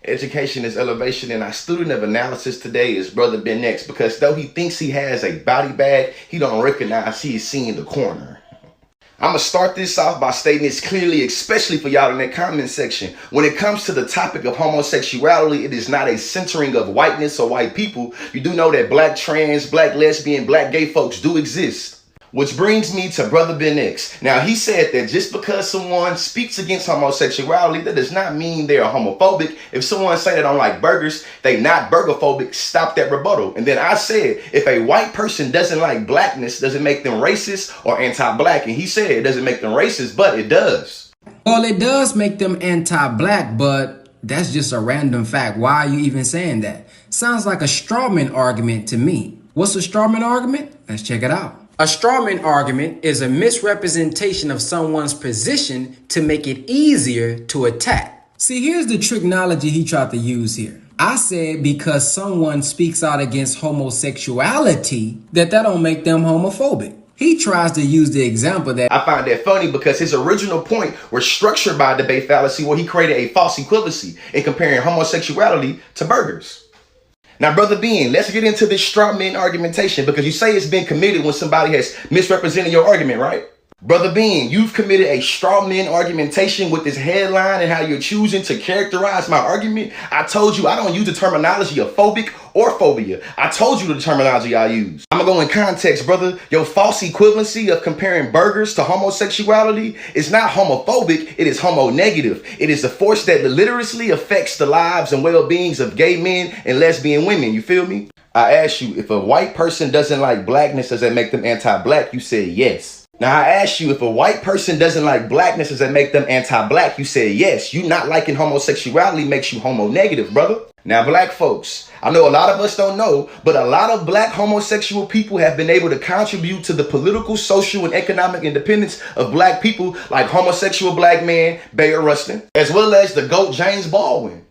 Education is elevation, and our student of analysis today is Brother Ben X, because though he thinks he has a body bag, he don't recognize he is seeing the corner. I'm going to start this off by stating this clearly, especially for y'all in that comment section. When it comes to the topic of homosexuality, it is not a centering of whiteness or white people. You do know that black trans, black lesbian, black gay folks do exist. Which brings me to Brother Ben X. Now, he said that just because someone speaks against homosexuality, that does not mean they are homophobic. If someone say they don't like burgers, they not burgerphobic. Stop that rebuttal. And then I said, if a white person doesn't like blackness, does it make them racist or anti-black? And he said it doesn't make them racist, but it does. Well, it does make them anti-black, but that's just a random fact. Why are you even saying that? Sounds like a strawman argument to me. What's a strawman argument? Let's check it out. A strawman argument is a misrepresentation of someone's position to make it easier to attack. See, here's the tricknology he tried to use here. I said because someone speaks out against homosexuality, that don't make them homophobic. He tries to use the example that I find that funny because his original point was structured by a debate fallacy where he created a false equivalency in comparing homosexuality to burgers. Now, Brother Ben, let's get into this straw man argumentation, because you say it's been committed when somebody has misrepresented your argument, right? Brother Ben, you've committed a straw man argumentation with this headline and how you're choosing to characterize my argument. I told you I don't use the terminology of phobic or phobia. I told you the terminology I use. I'm gonna go in context, brother. Your false equivalency of comparing burgers to homosexuality is not homophobic, it is homo-negative. It is the force that literally affects the lives and well-beings of gay men and lesbian women. You feel me? I asked you, if a white person doesn't like blackness, does that make them anti-black? You said yes. Now, I asked you, if a white person doesn't like blackness, does that make them anti-black? You said yes. You not liking homosexuality makes you homo-negative, brother. Now, black folks, I know a lot of us don't know, but a lot of black homosexual people have been able to contribute to the political, social, and economic independence of black people, like homosexual black man Bayard Rustin, as well as the GOAT James Baldwin.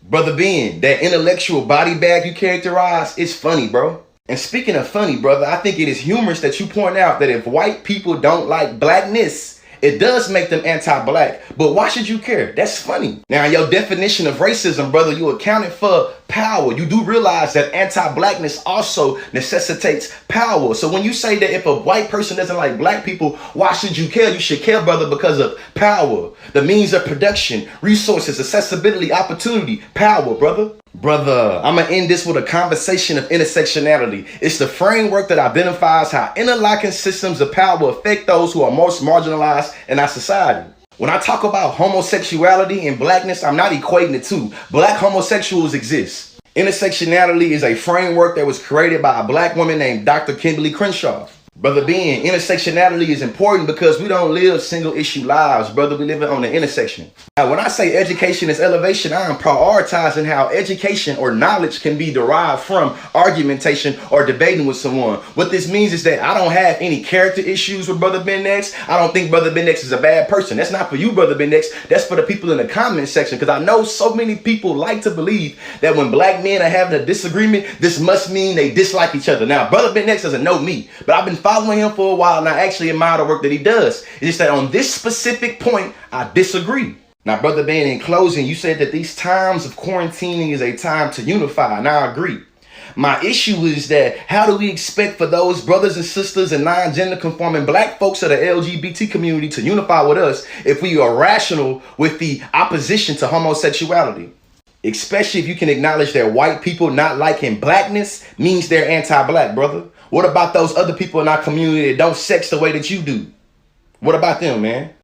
Brother Ben, that intellectual body bag you characterize is funny, bro. And speaking of funny, brother, I think it is humorous that you point out that if white people don't like blackness, it does make them anti-black. But why should you care? That's funny. Now, your definition of racism, brother, you accounted for power. You do realize that anti-blackness also necessitates power. So when you say that if a white person doesn't like black people, why should you care? You should care, brother, because of power, the means of production, resources, accessibility, opportunity, power, brother. Brother, I'm going to end this with a conversation of intersectionality. It's the framework that identifies how interlocking systems of power affect those who are most marginalized in our society. When I talk about homosexuality and blackness, I'm not equating the two. Black homosexuals exist. Intersectionality is a framework that was created by a black woman named Dr. Kimberly Crenshaw. Brother Ben, intersectionality is important because we don't live single issue lives, brother. We live it on the intersection. Now, when I say education is elevation, I am prioritizing how education or knowledge can be derived from argumentation or debating with someone. What this means is that I don't have any character issues with Brother Ben X. I don't think Brother Ben X is a bad person. That's not for you, Brother Ben X. That's for the people in the comment section, because I know so many people like to believe that when black men are having a disagreement, this must mean they dislike each other. Now, Brother Ben X doesn't know me, but I've been following him for a while and I actually admire the work that he does. It's just that on this specific point, I disagree. Now, Brother Ben, in closing, you said that these times of quarantining is a time to unify, and I agree. My issue is that how do we expect for those brothers and sisters and non-gender conforming black folks of the LGBT community to unify with us if we are rational with the opposition to homosexuality? Especially if you can acknowledge that white people not liking blackness means they're anti-black, brother. What about those other people in our community that don't sex the way that you do? What about them, man?